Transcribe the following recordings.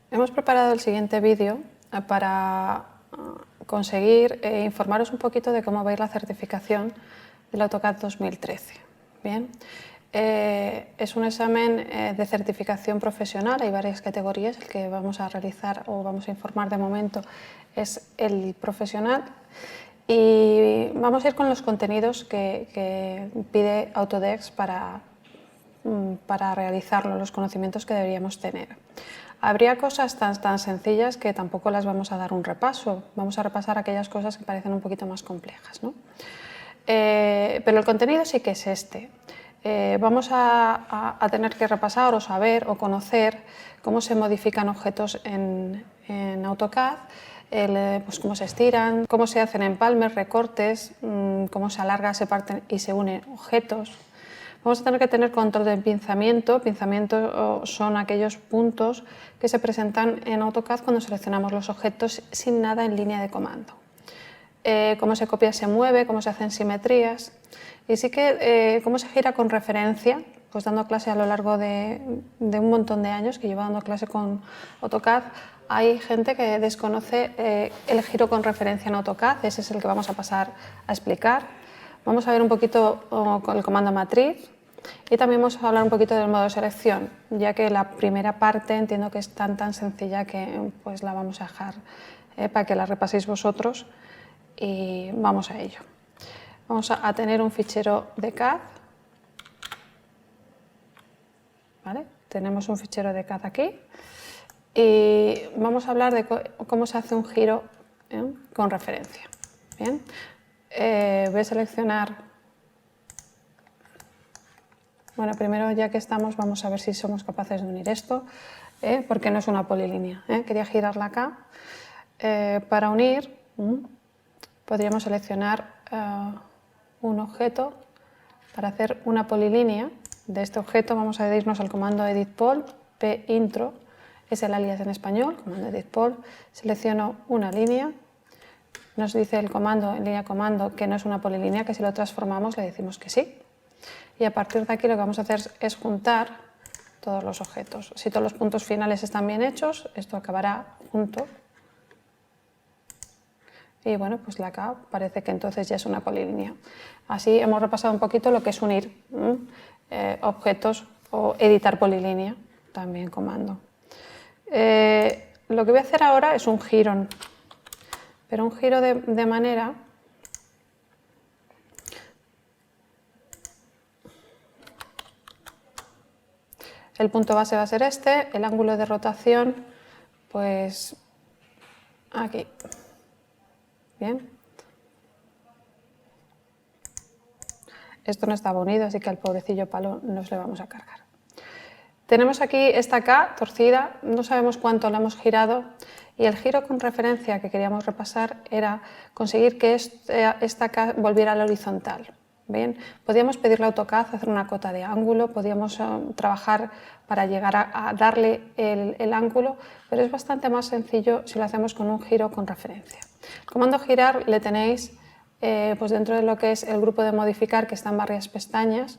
Hemos preparado el siguiente vídeo para conseguir informaros un poquito de cómo va a ir la certificación del AutoCAD 2013. Bien, es un examen de certificación profesional, hay varias categorías, el que vamos a realizar o vamos a informar de momento es el profesional y vamos a ir con los contenidos que pide Autodesk para realizarlo, los conocimientos que deberíamos tener. Habría cosas tan sencillas que tampoco las vamos a dar un repaso, vamos a repasar aquellas cosas que parecen un poquito más complejas, ¿no? Pero el contenido sí que es este. Vamos a tener que repasar o saber o conocer cómo se modifican objetos en AutoCAD, pues cómo se estiran, cómo se hacen empalmes, recortes, cómo se alarga, se parten y se unen objetos. Vamos a tener que tener control de pinzamiento. Pinzamiento son aquellos puntos que se presentan en AutoCAD cuando seleccionamos los objetos sin nada en línea de comando. Cómo se copia, se mueve, cómo se hacen simetrías y sí que cómo se gira con referencia, pues dando clase a lo largo de un montón de años que llevo dando clase con AutoCAD. Hay gente que desconoce el giro con referencia en AutoCAD, ese es el que vamos a pasar a explicar. Vamos a ver un poquito con el comando matriz y también vamos a hablar un poquito del modo de selección, ya que la primera parte entiendo que es tan sencilla que pues la vamos a dejar para que la repaséis vosotros y vamos a ello. Vamos a tener un fichero de CAD, ¿vale? Tenemos un fichero de CAD aquí y vamos a hablar de cómo se hace un giro con referencia. Bien. Voy a seleccionar, bueno, primero ya que estamos vamos a ver si somos capaces de unir esto, porque no es una polilínea, quería girarla acá. Para unir podríamos seleccionar un objeto para hacer una polilínea. De este objeto vamos a irnos al comando Edit Pol, P intro, es el alias en español, comando Edit Pol, selecciono una línea. Nos dice el comando, en línea comando, que no es una polilínea, que si lo transformamos le decimos que sí. Y a partir de aquí lo que vamos a hacer es juntar todos los objetos. Si todos los puntos finales están bien hechos, esto acabará junto. Y bueno, pues la acá parece que entonces ya es una polilínea. Así hemos repasado un poquito lo que es unir objetos o editar polilínea, también comando. Lo que voy a hacer ahora es un giro. Pero un giro de manera el punto base va a ser este, el ángulo de rotación pues aquí. Bien. Esto no estaba unido, así que al pobrecillo palo nos le vamos a cargar. Tenemos aquí esta K torcida, no sabemos cuánto la hemos girado y el giro con referencia que queríamos repasar era conseguir que esta K volviera a la horizontal. Bien, podíamos pedirle a AutoCAD hacer una cota de ángulo, podíamos trabajar para llegar a darle el ángulo, pero es bastante más sencillo si lo hacemos con un giro con referencia. El comando girar le tenéis pues dentro de lo que es el grupo de modificar, que está en varias pestañas,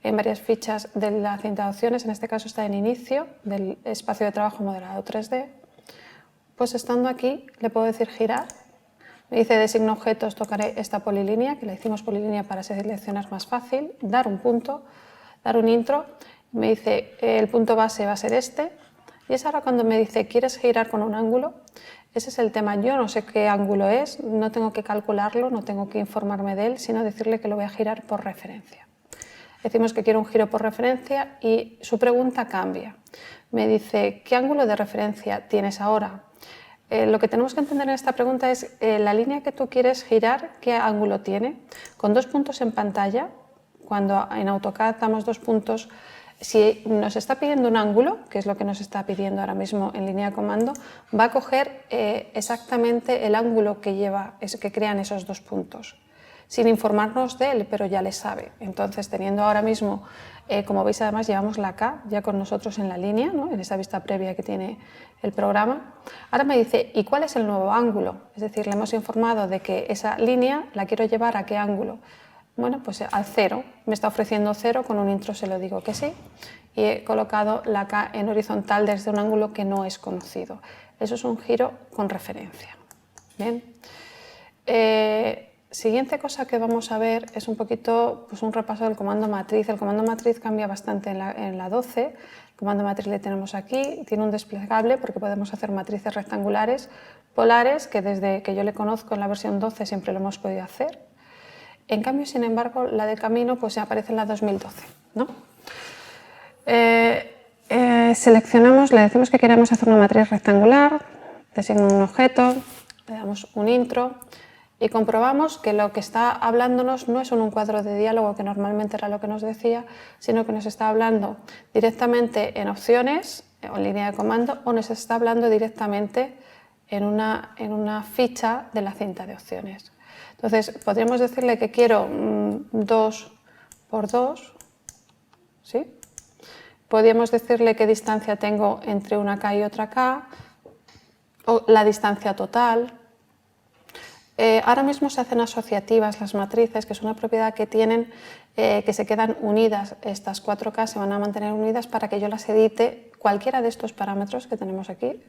en varias fichas de la cinta de opciones, en este caso está en inicio del espacio de trabajo modelado 3D, pues estando aquí le puedo decir girar, me dice designa objetos, tocaré esta polilínea, que le hicimos polilínea para seleccionar más fácil, dar un punto, dar un intro, me dice el punto base va a ser este, y es ahora cuando me dice quieres girar con un ángulo, ese es el tema, yo no sé qué ángulo es, no tengo que calcularlo, no tengo que informarme de él, sino decirle que lo voy a girar por referencia. Decimos que quiero un giro por referencia y su pregunta cambia. Me dice, ¿qué ángulo de referencia tienes ahora? Lo que tenemos que entender en esta pregunta es la línea que tú quieres girar, ¿qué ángulo tiene? Con dos puntos en pantalla, cuando en AutoCAD damos dos puntos, si nos está pidiendo un ángulo, que es lo que nos está pidiendo ahora mismo en línea de comando, va a coger exactamente el ángulo que crean esos dos puntos, sin informarnos de él, pero ya le sabe. Entonces, teniendo ahora mismo, como veis además llevamos la K ya con nosotros en la línea, ¿no? En esa vista previa que tiene el programa. Ahora me dice, ¿y cuál es el nuevo ángulo? Es decir, le hemos informado de que esa línea la quiero llevar a qué ángulo. Bueno, pues al 0, me está ofreciendo 0, con un intro se lo digo que sí, y he colocado la K en horizontal desde un ángulo que no es conocido. Eso es un giro con referencia. Bien. Siguiente cosa que vamos a ver es un poquito pues un repaso del comando matriz. El comando matriz cambia bastante en la 12. El comando matriz le tenemos aquí, tiene un desplegable porque podemos hacer matrices rectangulares, polares, que desde que yo le conozco en la versión 12 siempre lo hemos podido hacer. En cambio, sin embargo, la de camino pues aparece en la 2012, ¿no? Seleccionamos, le decimos que queremos hacer una matriz rectangular, designo un objeto, le damos un intro y comprobamos que lo que está hablándonos no es en un cuadro de diálogo, que normalmente era lo que nos decía, sino que nos está hablando directamente en opciones o en línea de comando, o nos está hablando directamente en una ficha de la cinta de opciones. Entonces, podríamos decirle que quiero 2 por 2, ¿sí? Podríamos decirle qué distancia tengo entre una K y otra K, o la distancia total. Ahora mismo se hacen asociativas las matrices, que es una propiedad que tienen, que se quedan unidas. Estas 4K se van a mantener unidas para que yo las edite, cualquiera de estos parámetros que tenemos aquí,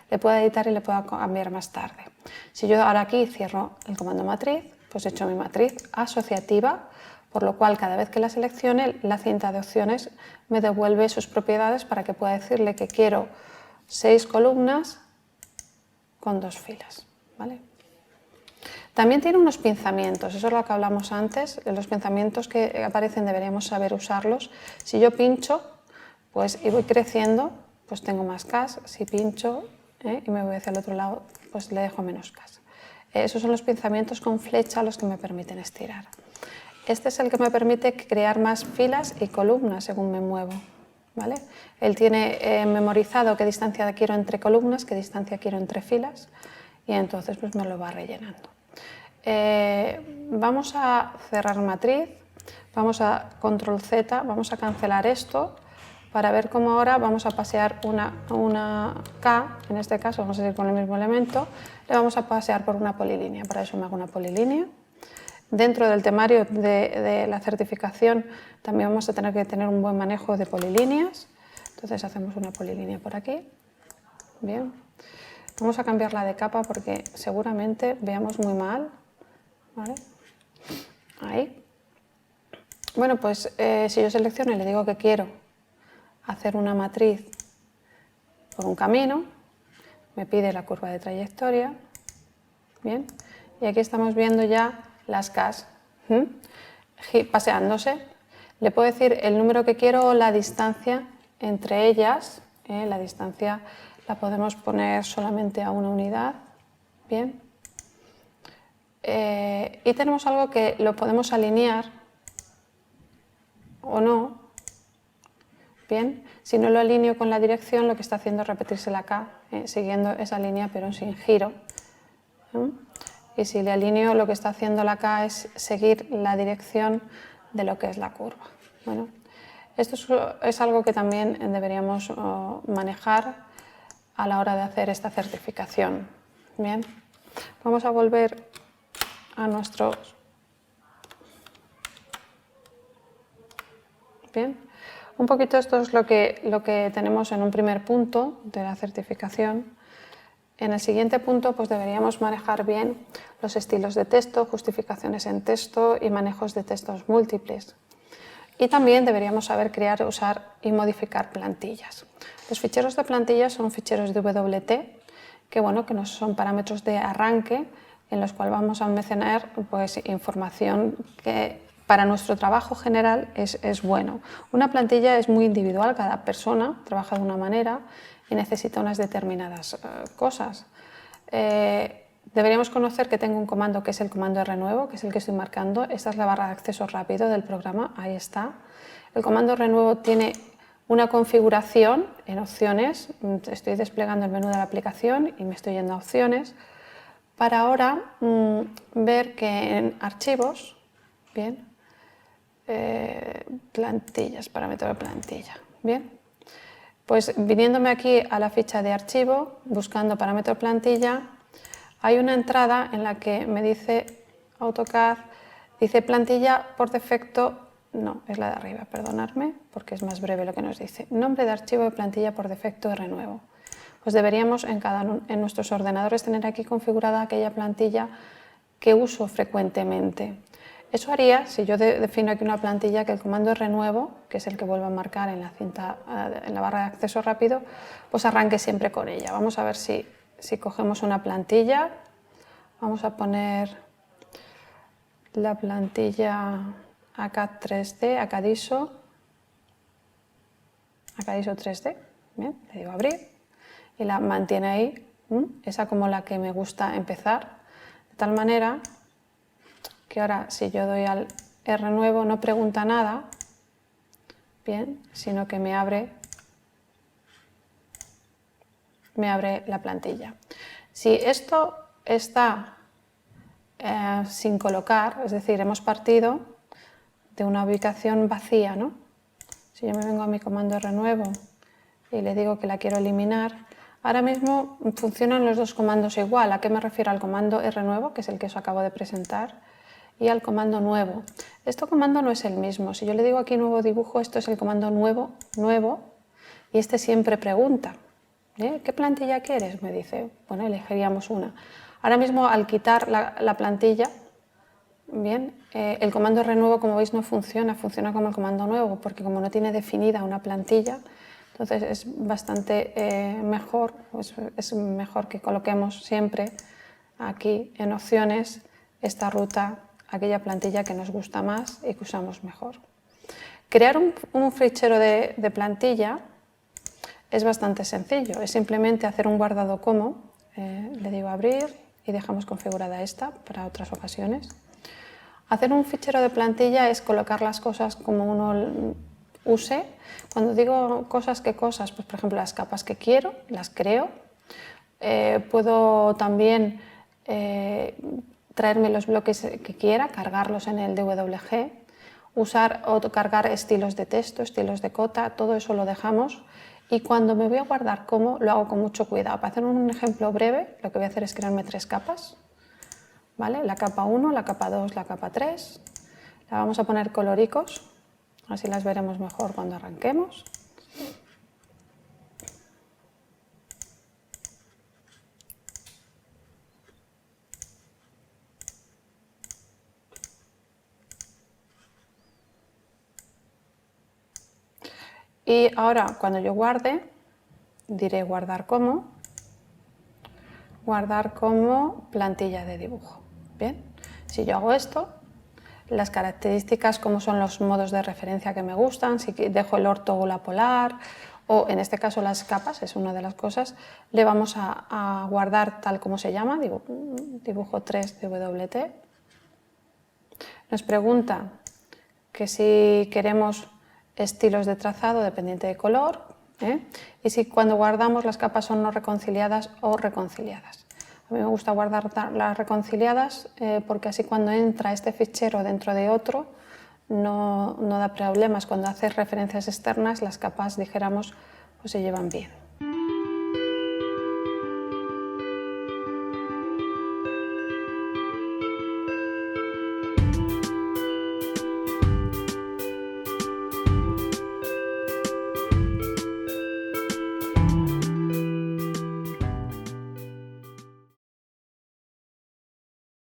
le pueda editar y le pueda cambiar más tarde. Si yo ahora aquí cierro el comando matriz, pues he hecho mi matriz asociativa, por lo cual cada vez que la seleccione, la cinta de opciones me devuelve sus propiedades para que pueda decirle que quiero 6 columnas con 2 filas, ¿vale? También tiene unos pinzamientos, eso es lo que hablamos antes, los pinzamientos que aparecen deberíamos saber usarlos. Si yo pincho pues, y voy creciendo, pues tengo más Ks, si pincho y me voy hacia el otro lado, pues le dejo menos Ks. Esos son los pinzamientos con flecha los que me permiten estirar. Este es el que me permite crear más filas y columnas según me muevo, ¿vale? Él tiene memorizado qué distancia quiero entre columnas, qué distancia quiero entre filas, y entonces pues me lo va rellenando. Vamos a cerrar matriz, vamos a control Z, vamos a cancelar esto para ver cómo ahora vamos a pasear una K, en este caso vamos a ir con el mismo elemento, le vamos a pasear por una polilínea. Para eso me hago una polilínea. Dentro del temario de la certificación también vamos a tener que tener un buen manejo de polilíneas, entonces hacemos una polilínea por aquí. Bien. Vamos a cambiarla de capa porque seguramente veamos muy mal. ¿Vale? Ahí. Bueno, pues si yo selecciono y le digo que quiero hacer una matriz por un camino, me pide la curva de trayectoria. Bien. Y aquí estamos viendo ya las Ks paseándose. Le puedo decir el número que quiero o la distancia entre ellas. La distancia la podemos poner solamente a una unidad. Bien. Y tenemos algo que lo podemos alinear o no. Bien, si no lo alineo con la dirección, lo que está haciendo es repetirse la K, siguiendo esa línea pero sin giro. Y si le alineo, lo que está haciendo la K es seguir la dirección de lo que es la curva. Bueno, esto es algo que también deberíamos manejar a la hora de hacer esta certificación. Bien, vamos a volver a nuestros... Bien, un poquito esto es lo que tenemos en un primer punto de la certificación. En el siguiente punto pues deberíamos manejar bien los estilos de texto, justificaciones en texto y manejos de textos múltiples. Y también deberíamos saber crear, usar y modificar plantillas. Los ficheros de plantillas son ficheros de WT, que no son parámetros de arranque, en los cuales vamos a almacenar pues, información que para nuestro trabajo general es bueno. Una plantilla es muy individual, cada persona trabaja de una manera y necesita unas determinadas cosas. Deberíamos conocer que tengo un comando que es el comando renuevo, que es el que estoy marcando. Esta es la barra de acceso rápido del programa, ahí está. El comando renuevo tiene una configuración en opciones. Estoy desplegando el menú de la aplicación y me estoy yendo a opciones para ahora ver que en archivos, bien, plantillas, parámetro de plantilla, bien. Pues viniéndome aquí a la ficha de archivo, buscando parámetro plantilla, hay una entrada en la que me dice AutoCAD, dice plantilla por defecto No, es la de arriba, perdonadme, porque es más breve lo que nos dice. Nombre de archivo de plantilla por defecto de renuevo. Pues deberíamos en nuestros ordenadores tener aquí configurada aquella plantilla que uso frecuentemente. Eso haría, si yo defino aquí una plantilla, que el comando renuevo, que es el que vuelvo a marcar en la cinta, en la barra de acceso rápido, pues arranque siempre con ella. Vamos a ver si cogemos una plantilla. Vamos a poner la plantilla ACAD 3D, ACADISO 3D. Bien, le digo abrir y la mantiene ahí. Esa como la que me gusta empezar, de tal manera que ahora si yo doy al renuevo no pregunta nada, bien, sino que me abre la plantilla. Si esto está sin colocar, es decir, hemos partido de una ubicación vacía, ¿no? Si yo me vengo a mi comando renuevo y le digo que la quiero eliminar, ahora mismo funcionan los dos comandos igual. ¿A qué me refiero? Al comando renuevo, que es el que os acabo de presentar, y al comando nuevo. Este comando no es el mismo. Si yo le digo aquí nuevo dibujo, esto es el comando nuevo, y este siempre pregunta. ¿Qué plantilla quieres? Me dice. Bueno, elegiríamos una. Ahora mismo, al quitar la plantilla, bien, el comando renuevo, como veis, no funciona como el comando nuevo, porque como no tiene definida una plantilla, entonces es bastante mejor, es mejor que coloquemos siempre aquí en opciones esta ruta, aquella plantilla que nos gusta más y que usamos mejor. Crear un fichero de plantilla es bastante sencillo, es simplemente hacer un guardado como, le digo abrir y dejamos configurada esta para otras ocasiones. Hacer un fichero de plantilla es colocar las cosas como uno use. Cuando digo cosas, ¿qué cosas? Pues por ejemplo las capas que quiero, las creo. Puedo también traerme los bloques que quiera, cargarlos en el DWG, usar o cargar estilos de texto, estilos de cota, todo eso lo dejamos. Y cuando me voy a guardar como, lo hago con mucho cuidado. Para hacer un ejemplo breve, lo que voy a hacer es crearme 3 capas. ¿Vale? La capa 1, la capa 2, la capa 3. La vamos a poner coloricos, así las veremos mejor cuando arranquemos. Y ahora, cuando yo guarde, diré guardar como plantilla de dibujo. Bien, si yo hago esto, las características como son los modos de referencia que me gustan, si dejo el orto o la polar, o en este caso las capas, es una de las cosas, le vamos a guardar tal como se llama, dibujo 3 DWT. Nos pregunta que si queremos estilos de trazado dependiente de color, y si cuando guardamos las capas son no reconciliadas o reconciliadas. A mí me gusta guardar las reconciliadas porque así cuando entra este fichero dentro de otro no da problemas. Cuando haces referencias externas las capas, dijéramos, pues se llevan bien.